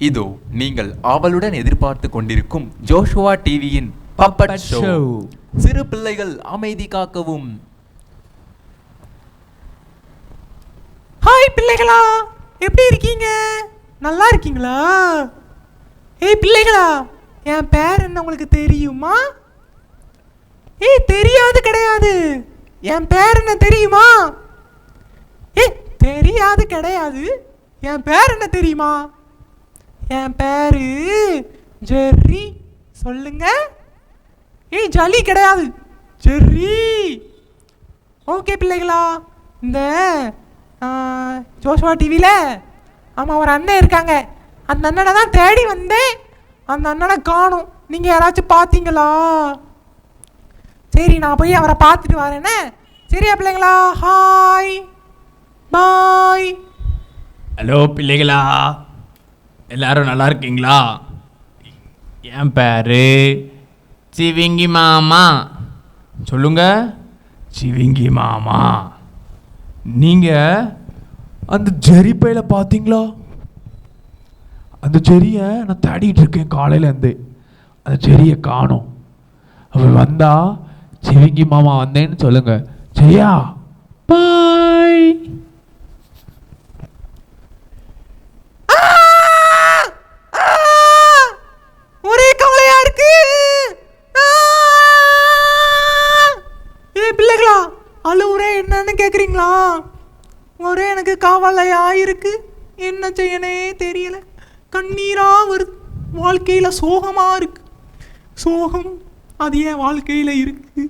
இதோ நீங்கள் ஆவலுடன் எதிர்பார்த்து கொண்டிருக்கும் ஜோஷுவா டிவியின் பப்பட் ஷோ. சிறு பிள்ளைகள் அமைதி காக்கவும். ஹாய் பிள்ளைகளா, எப்படி இருக்கீங்க? நல்லா இருக்கீங்களா? ஏய் பிள்ளைகளா, என் பேர் என்ன உங்களுக்கு தெரியுமா? ஏய் தெரியாது கிடையாது. என் பேர் என்ன தெரியுமா? ஏய் தெரியாது கிடையாது. என் பேர் என்ன தெரியுமா? என் பேரு ஜெர்ரி. சொல்லுங்க. ஏய் ஜலி கிடையாது, ஜெர்ரி. ஓகே பிள்ளைகளா, இந்த ஜோஷுவா டிவியில் ஆமாம் ஒரு அண்ணன் இருக்காங்க. அந்த அண்ணனை தான் தேடி வந்தேன். அந்த அண்ணனை காணும். நீங்கள் யாராச்சும் பார்த்தீங்களா? சரி, நான் போய் அவரை பார்த்துட்டு வரேனே. சரியா பிள்ளைங்களா? Hi bye. ஹலோ பிள்ளைகளா, எல்லாரும் நல்லா இருக்கீங்களா? என் பேர் சிவிங்கி மாமா. சொல்லுங்க, சிவிங்கி மாமா. நீங்கள் அந்த ஜெரி பையில பார்த்தீங்களா? அந்த ஜெரியை நான் தேடிட்டு இருக்கேன் காலையிலேருந்து. அந்த ஜெரியை காணோம். அவர் வந்தா சிவிங்கி மாமா வந்தேன்னு சொல்லுங்க. சரியா? பாய். ஒரே கவலையா இருக்கு. ஏ பிள்ளைகளா, அழுவுறே என்னன்னு கேக்குறீங்களா? ஒரே எனக்கு கவலையா இருக்கு. என்ன செய்யனே தெரியல. கண்ணீரா வருது. வாழ்க்கையில சோகமா இருக்கு. சோகம் அது என் வாழ்க்கையில இருக்கு.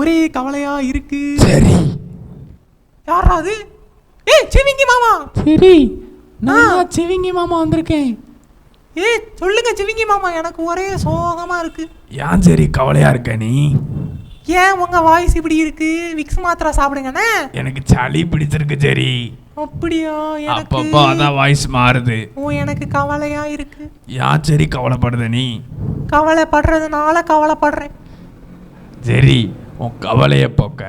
ஒரே கவலையா இருக்கு. சரி, யாராவது? ஏய் சிவிங்கி மாமா. சரி, நான் சிவிங்கி மாமா வந்திருக்கேன். ஏய் சொல்லுங்க சிவிங்கி மாமா, எனக்கு ஒரே சோகமா இருக்கு. ஏன் சரி கவலையா இருக்க நீ? ஏன் உங்க வாய்ஸ் இப்படி இருக்கு? விக்ஸ் மாத்திரை சாப்பிடுங்கண்ணே. எனக்கு சளி பிடிச்சிருக்கு சரி. அப்படியா? அப்பப்போ அதான் வாய்ஸ் மாறுது. ஓ, எனக்கு கவலையா இருக்கு. ஏன் சரி கவலைப்படுத நீ? கவலைப்படுறதுனால கவலைப்படுறேன். சரி, உன் கவலைய போக்க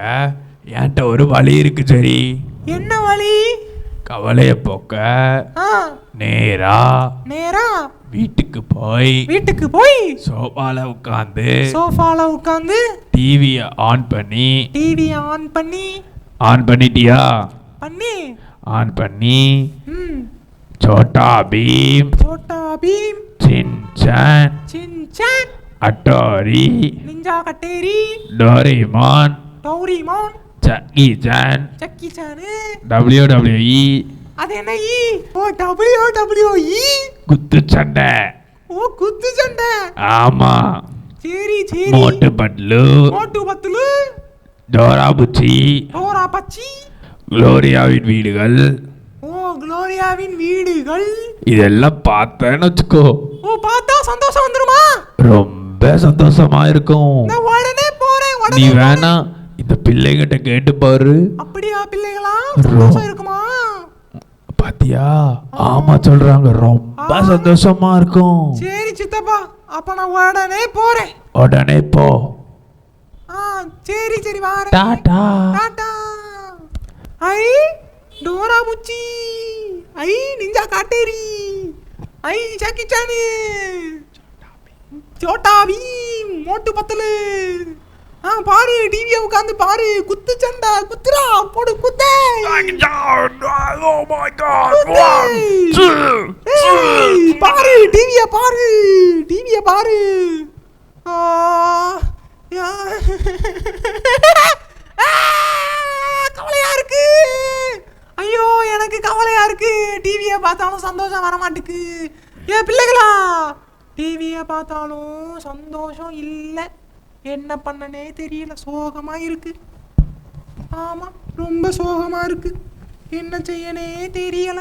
என்கிட்ட ஒரு வழி இருக்கு சரி. என்ன வழி? கவலைய போக்க நேரா வீட்டுக்கு போய் சோஃபால உட்காந்து டிவியை ஆன் பண்ணி ஆன் பண்ணி Chhota Bheem Shinchan Hattori ninja கட்டேரி டோரேமான் சக்கி சான் WWE. அது என்ன ஈ? ஓ WWE. குத்து சண்டை. ஓ குத்து சண்டை. ஆமா. சரி மோட்டு பட்லு டோரா பச்சி குளோரியாவின் வீடுகள். ஓ குளோரியாவின் வீடுகள். இதெல்லாம் பார்த்தேன்னு வச்சுக்கோ. ஓ பார்த்தா சந்தோஷம் வந்துருமா? ரொம்ப சந்தோஷமா இருக்கும். நான் உடனே போறேன். நீ வேணா இந்த பிள்ளைகிட்ட கேட்டு பாரு. அப்படியா பிள்ளைகளா? சந்தோஷம் இருக்குமா? பாத்தியா? ஆமா சொல்றாங்க, ரொம்ப சந்தோஷமா இருக்கும். சரி சித்தப்பா, அப்ப நான் உடனே போறேன். உடனே போ. சரி வாரேன். டாடா. ஐ டோரா முச்சி, ஐ நிஞ்சா காட்டேரி, ஐ ஜாக்கி சான், சோட்டா பீம், மோட்டு பத்தலு. பாரு, டிவியை உட்காந்து பாரு. குத்து சண்டை, குத்துரா போடு குத்தே. Oh my god. பாரு டிவியை பாரு. கவலையா இருக்கு. ஐயோ எனக்கு கவலையா இருக்கு. டிவியை பார்த்தாலும் சந்தோஷம் வர மாட்டேக்கு. ஏ பிள்ளைகளா, டிவியை பார்த்தாலும் சந்தோஷம் இல்லை. என்ன பண்ணனே தெரியல. சோகமா இருக்கு. ஆமா, ரொம்ப சோகமா இருக்கு. என்ன செய்யனே தெரியல.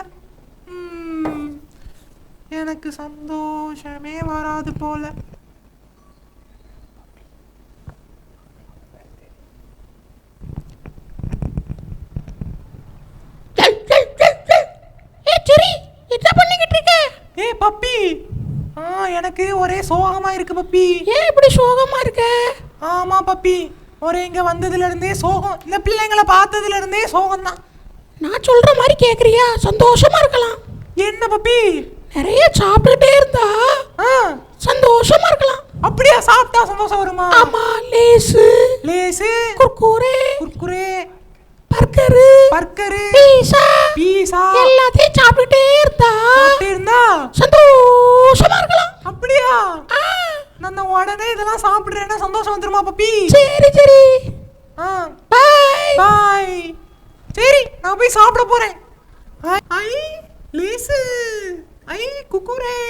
எனக்கு சந்தோஷமே வராது போல. ஏ பப்பி, எனக்கு ஒரே சோகமா இருக்கு பப்பி. ஏன் இப்படி சோகமா இருக்க? ஆமா பப்பி, ஒரே இங்க வந்ததுல இருந்தே சோகம். இந்த பிள்ளைங்களை பார்த்ததுல இருந்தே சோகம் தான். நான் சொல்ற மாதிரி கேக்குறியா? சந்தோஷமா இருக்கலாம். என்ன பப்பி? நிறைய சாப்பிட்டுட்டே இருந்தா சந்தோஷமா இருக்கலாம். அப்படியா? சாப்பிட்டா சந்தோஷம் வருமா? ஆமா. லேசு லேசு, குர்குரே குர்குரே, பர்கரு பர்கரு, பீஸா பீஸா எல்லாத்தையும் சாப்பிட்டுட்டே இருந்தா சந்தோஷமா இருக்கலாம். அப்படியா? நான் உடனே இதெல்லாம் சாப்பிடுறேன்னா சந்தோஷம் வந்துருமா பப்பி? சரி சரி. பாய் பாய். சரி, நான் போய் சாப்பிட போறேன். ஐ லேசு, ஐ குக்குரே,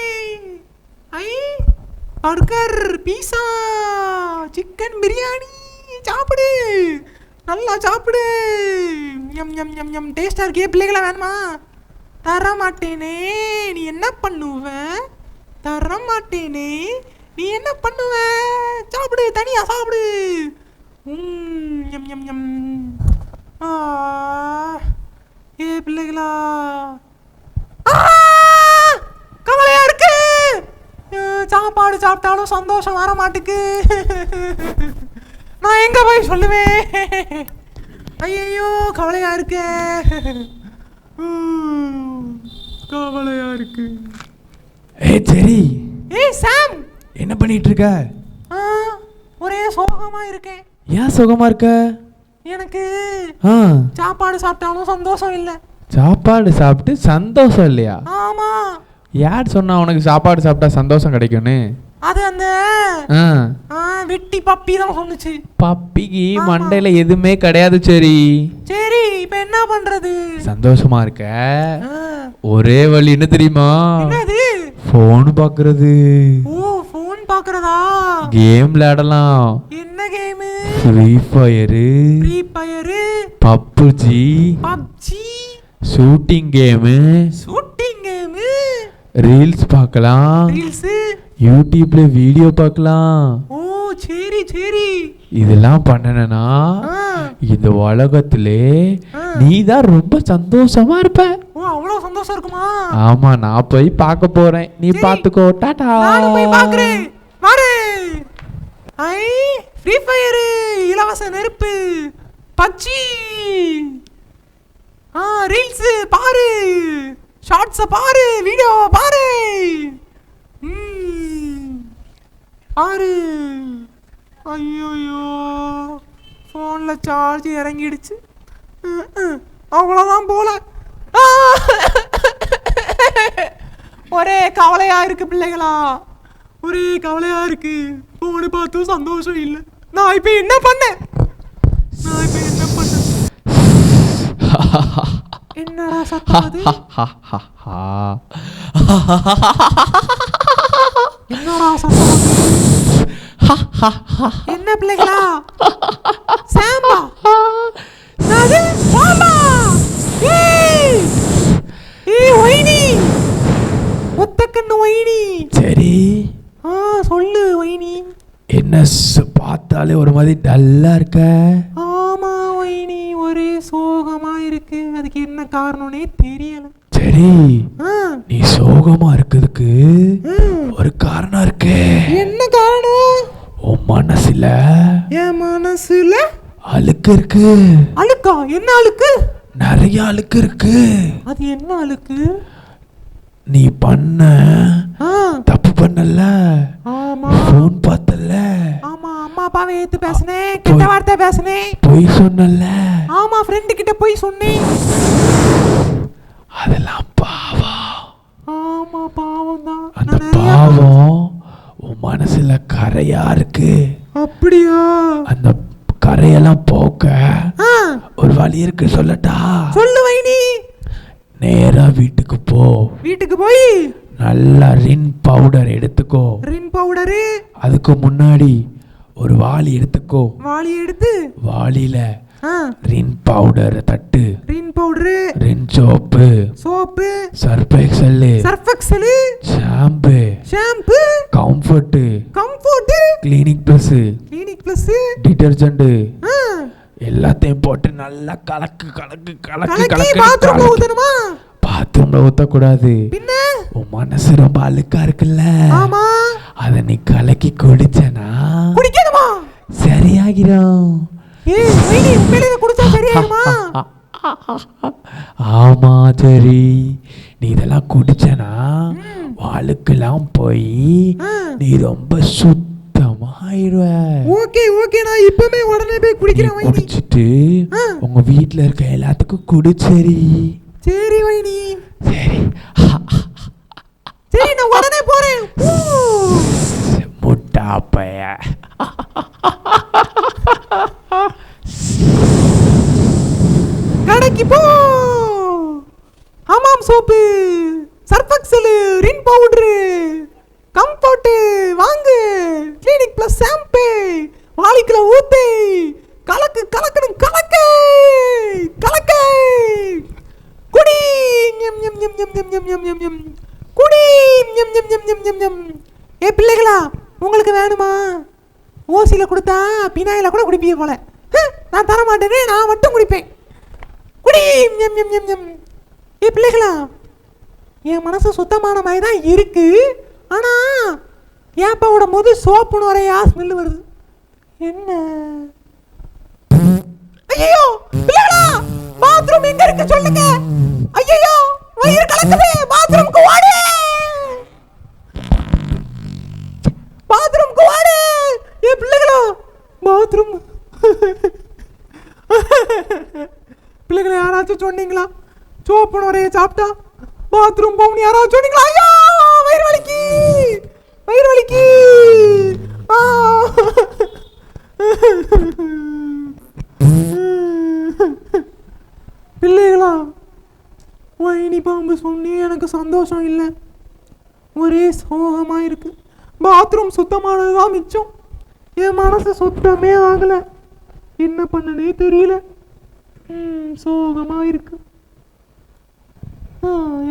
ஐ பர்கர், பீஸா, சிக்கன் பிரியாணி. சாப்பிடு, நல்லா சாப்பிடு. M M M M. டேஸ்டா இருக்கே. பிள்ளைகளா வேணுமா? தர மாட்டேனே. நீ என்ன பண்ணுவ? தர மாட்டேனே. நீ என்ன பண்ணுவ? சாப்பிடு, தனியா சாப்பிடு. M M M. ஏ பிள்ளைகளா, கவலையா இருக்கு. சாப்பாடு சாப்பிட்டாலும் சந்தோஷம் வர மாட்டுக்கு. நான் எங்க போய் சொல்லுவேன்? ஐயோ, கவலையா இருக்கு. கவலையா இருக்கு. சரி. சாம், என்ன பண்ணிட்டு இருக்க? ஒரே சோகமா இருக்கேன். ஏன் சோகமா இருக்க? எனக்கு சாப்பாடு சாப்பிட்டாலும் சந்தோஷம் இல்ல. சாப்பாடு சாப்பிட்டு சந்தோஷம் இல்லையா? ஆமா. யார் சொன்னா உனக்கு சாப்பாடு சாப்பிட்டா சந்தோஷம் கிடைக்கும்னு? அது அந்த வெட்டி பப்பி தான் சொன்னுச்சு. பப்பிக்கு மண்டையில எதுவுமே கிடையாது. சரி சரி, இப்ப என்ன பண்றது? சந்தோஷமா இருக்க ஒரே வழி என்ன தெரியுமா? என்னது? போன் பாக்குறது. ஓ, போன் பாக்குறதா? கேம் விளையாடலாம். என்ன game? Free fire, PUBG, shooting game, reels பார்க்கலாம், யூடியூப்ல வீடியோ பார்க்கலாம். ஓ சரி சரி. இதெல்லாம் பண்ணனா இந்த உலகத்திலே நீதான் ரொம்ப சந்தோஷமா இருப்ப. ஓ, அவ்வளவு சந்தோஷம் இருக்குமா? ஆமா, நான் போய் பார்க்க போறேன். நீ பாத்துக்கோ. டாடா. நான் போய் பார்க்கறேன். வாடே. ஐ ஃப்ரீ ஃபயர், இலவச நெருப்பு, பச்சி, ரீல்ஸ் பாரு, ஷார்ட்ஸ் பாரு, வீடியோ பாரு. பாரு. ஐயோ, ஃபோன்ல சார்ஜ் இறங்கிடுச்சு. அவ்வளோதான் போல. ஒரே கவலையா இருக்கு பிள்ளைகளா, ஒரே கவலையா இருக்கு. போனை பார்த்தும் சந்தோஷம் இல்லை. நான் இப்ப என்ன பண்ணேன்? என்னடா சத்தம் அது? என்னடா சத்தம் அது? என்ன பிள்ளைகளா? சாம்பா, நாது சாம்பா. ஏய் ஒயினி, ஒத்தக்கண்ணு ஒயினி. சரி, சொல்லு ஒயினி. என்ன பார்த்தாலே ஒரு மாதிரி டல்லா இருக்க? ஆமா ஒயினி, ஒரே சோகமா இருக்கு. அதுக்கு என்ன காரணம்னே தெரியல. சரி, நீ சோகமா இருக்கிறதுக்கு ஒரு காரணம் இருக்கு. என்ன காரணம்? உன் மனசுல, என் மனசுல அழுக்கு இருக்கு. அழுக்கா? என்ன அழுக்கு? நிறைய அழுக்கு இருக்கு. அது என்ன அழுக்கு? நீ பண்ண தப்பு பண்ணல. ஆமா. போன் பார்த்தல. ஆமா, அம்மா அப்பாவை ஏத்து பேசுனேன், கெட்ட வார்த்தை பேசுனேன், பொய் சொன்னல. ஆமா, ஃப்ரெண்டு கிட்ட போய் சொன்னேன். அதெல்லாம் பாவம். ஆமா, பாவம் தான். அந்த பாவம் உன் மனசுல கரையா இருக்கு. அப்படியா? அந்த கரையெல்லாம் போக்க ஒரு வழி இருக்கு, சொல்லட்டா? சொல்லு வைனி. நேரா வீட்டுக்கு போ. வீட்டுக்கு போய் நல்லா ரின் பவுடர் எடுத்துக்கோ. ரின் பவுடரு. அதுக்கு முன்னாடி ஒரு வாளி எடுத்துக்கோ. வாளி எடுத்து வாளியில ரின் பவுடர் தட்டு. Rin powder, Rin soap, Surf Excel, shampoo, Comfort, Clinic Plus, detergent எல்லாத்தையும் போட்டு நல்லா கலக்கு கலக்கு கலக்கு கலக்கு. பாத்ரூம்ல ஊத்தக்கூடாது. உன் மனசு ரொம்ப அழுக்கா இருக்குல்ல, அத நீ கலக்கி குடிச்சனா சரியாகிரும். குடிச்சா சரியாகுமா? ஆமா சரி, நீ இதெல்லாம் குடிச்சனா வாளுக்கெல்லாம் போய் நீ ரொம்ப சுத்தமாயிருவ. ஓகே ஓகே, நான் இப்பவே உடனே போய் குடிக்கிறேன் வைனி. குடிச்சிட்டு உங்க வீட்ல இருக்க எல்லாத்துக்கும் குடி. சரி சரி வைனி, சரி சரி நான் உடனே போறேன். முட்டாப்பைய. கடைக்கு போ. ஹமாம் சோப்பு, சர்ஃபெக்சல், ரின் பவுடரு, கம்ஃபர்ட் வாங்கு. கிளினிக் பிளஸ் ஷாம்பு வாளிக்குள்ள ஊத்து. கலக்கு கலக்கணும், கலக்கு கலக்கு. குடி ஞம் ஞம் ஞம் ஞம் ஞம் ஞம் ஞம் ஞம். குடி ஞம் ஞம் ஞம் ஞம் ஞம் ஞம். ஏ பிள்ளைகளா, உங்களுக்கு வேணுமா? ஓசில கொடுத்தா பினாயில கூட குடிப்பீங்க போல. நான் தர மாட்டேனே, நான் மட்டும் குடிப்பேன். குடி ஞம் ஞம் ஞம் ஞம். ஏ பிள்ளைகளா, என் மனசு சுத்தமான மாதிரி தான் இருக்கு. ஆனா என் அப்பாவோட முது சோப்பு நுரையா ஸ்மெல் வருது. என்ன? ஐயோ பிள்ளைகளா, பாத்ரூம் எங்க இருக்கு சொல்லுங்க. ஐயோ வயிறு கலக்குது, பாத்ரூமுக்கு ஓடு. பாத்ரூமுக்கு ஓடு. ஏ பிள்ளைகளா, பாத்ரூம். பிள்ளைகளை யாராச்சும் சொன்னீங்களா? சோப்பு நுரைய சாப்பிட்டா பாத்ரூம் போகணும் யாராவது சொன்னீங்களா? ஐயோ வயிறு வலிக்கு, வயிறு வலிக்கு. பிள்ளைகளா, வைனி பாம்பு சொன்னி எனக்கு சந்தோஷம் இல்லை, ஒரே சோகமா இருக்கு. பாத்ரூம் சுத்தமானதுதான் மிச்சம், என் மனசு சுத்தமே ஆகல. என்ன பண்ணனே தெரியல, சோகமா இருக்கு.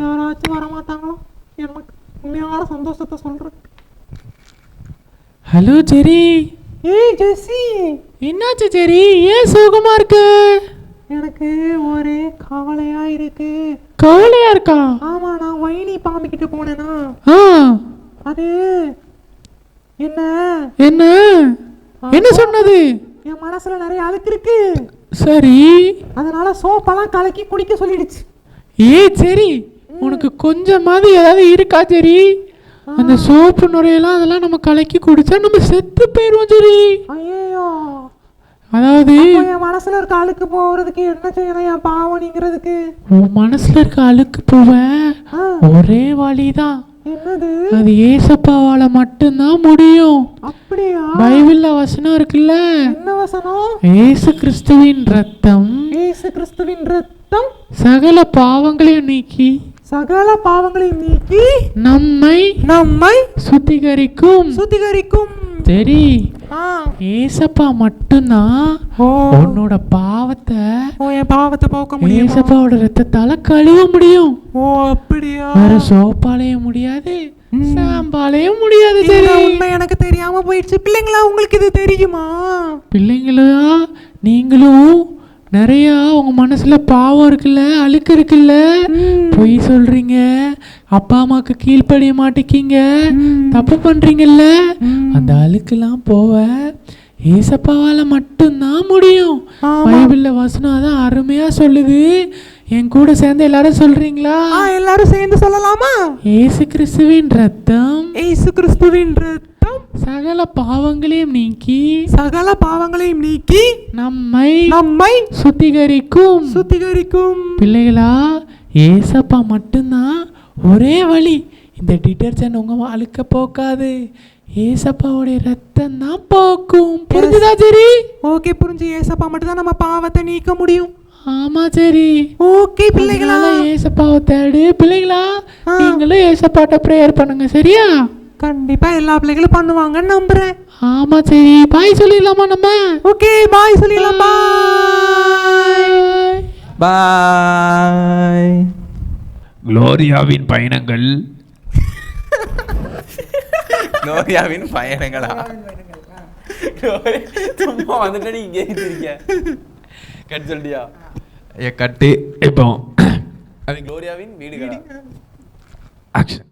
யாராச்சும் வரமாட்டாங்களோ? எனக்கு உண்மையான சந்தோஷத்தை சொல்றேன். ஹலோ ஜெரி. ஏய் ஜெசி, என்னாச்சு ஜெரி, ஏன் சோகமா இருக்கு? எனக்கு ஒரே கவலையா இருக்கு. கவலையா இருக்கா? ஆமா, நான் வைனி பாம்பு கிட்ட போனேனா, அது என்ன என்ன என்ன சொன்னது? என் மனசுல நிறைய அழுக்கு இருக்கு. சரி, அதனால சோப்பெல்லாம் கலக்கி குடிக்க சொல்லிடுச்சு. ஏய் சரி, உனக்கு கொஞ்சமாவது ஏதாவது இருக்கா சரி? அந்த சோப்பு நுரையெல்லாம் அதெல்லாம் நம்ம கலக்கி குடிச்சா நம்ம செத்து போயிடுவோம் சரி. ஐயோ, அதாவது என் மனசுல இருக்க அழுக்கு போறதுக்கு என்ன செய்யணும்? என் பாவம் நீங்கிறதுக்கு உன் மனசுல இருக்க அழுக்கு போவ ஒரே வழிதான். என்னது? அது ஏசப்பாவால மட்டும்தான் முடியும். அப்படியா? பைபிள்ல வசனம் இருக்குல்ல, என்ன வசனம்? ஏசு கிறிஸ்துவின் ரத்தம், ஏசு கிறிஸ்துவின் ரத்தம் சகல பாவங்களையும் நீக்கி, சகல பாவங்களையும் நீக்கி நம்மை நம்மை சுத்திகரிக்கும். சுத்திகரிக்கும். சரி, ஏசப்பா மட்டும்தான் உன்னோட பாவத்தை, என் பாவத்தை போக்க முடியும். ஏசப்பாவோட ரத்தத்தால கழுவ முடியும். ஓ அப்படியா? வேற சோப்பாலையும் முடியாது, சாம்பாலையும் முடியாது. சரி, உண்மை எனக்கு தெரியாம போயிடுச்சு. பிள்ளைங்களா, உங்களுக்கு இது தெரியுமா? பிள்ளைங்களா, நீங்களும் நிறையா உங்க மனசுல பாவம் இருக்குல்ல, அழுக்கு இருக்குல்ல, பொய் சொல்றீங்க, அப்பா அம்மாவுக்கு கீழ்ப்படிய மாட்டேங்கிங்க, தப்பு பண்றீங்கல்ல, அந்த அழுக்கெல்லாம் போவ ஏசப்பாவால மட்டும்தான் முடியும். பைபிள்ல வசனம் அதான் அருமையா சொல்லுது. என் கூட சேர்ந்து எல்லாரும் சொல்றீங்களா? எல்லாரும் சேர்ந்து சொல்லலாமா? ஏசு கிறிஸ்துவின் ரத்தம், ஏசு கிறிஸ்துவின் ரத்தம் சகல பாவங்களையும் நீக்கி, சகல பாவங்களையும் நீக்கி நம்மை நம்மை சுத்திகரிக்கும். சுத்திகரிக்கும். பிள்ளைகளா, ஏசப்பா மட்டும்தான் ஒரே வழி. இந்த டிடர்ஜென்ட் உங்க அழுக்க போக்காது, ஏசப்பாவுடைய ரத்தம் தான் போக்கும். புரிஞ்சுதா சரி? ஓகே, புரிஞ்சு. ஏசப்பா மட்டும் தான் நம்ம பாவத்தை நீக்க முடியும். ஆமா சரி. ஓகே பிள்ளைகளா, ஏசப்பாவை தேடு. பிள்ளைகளா, நீங்களும் ஏசப்பாட்ட பிரேயர் பண்ணுங்க சரியா? கண்டிப்பா எல்லா பிள்ளைகளும் பண்ணுவாங்கன்னு நம்புறேன். ஆமா சரி, பாய் சொல்லிடலாமா நம்ம? ஓகே, பாய் சொல்லிடலாம். பாய் பாய். குளோரியாவின் பயணங்கள். குளோரியாவின் பயணங்களா? சும்மா வந்துட்டு நீ இங்கே இருக்க கட் சொல்லியா? கட்டு. இப்போ அது குளோரியாவின் வீடுகளா? ஆக்ஷன்.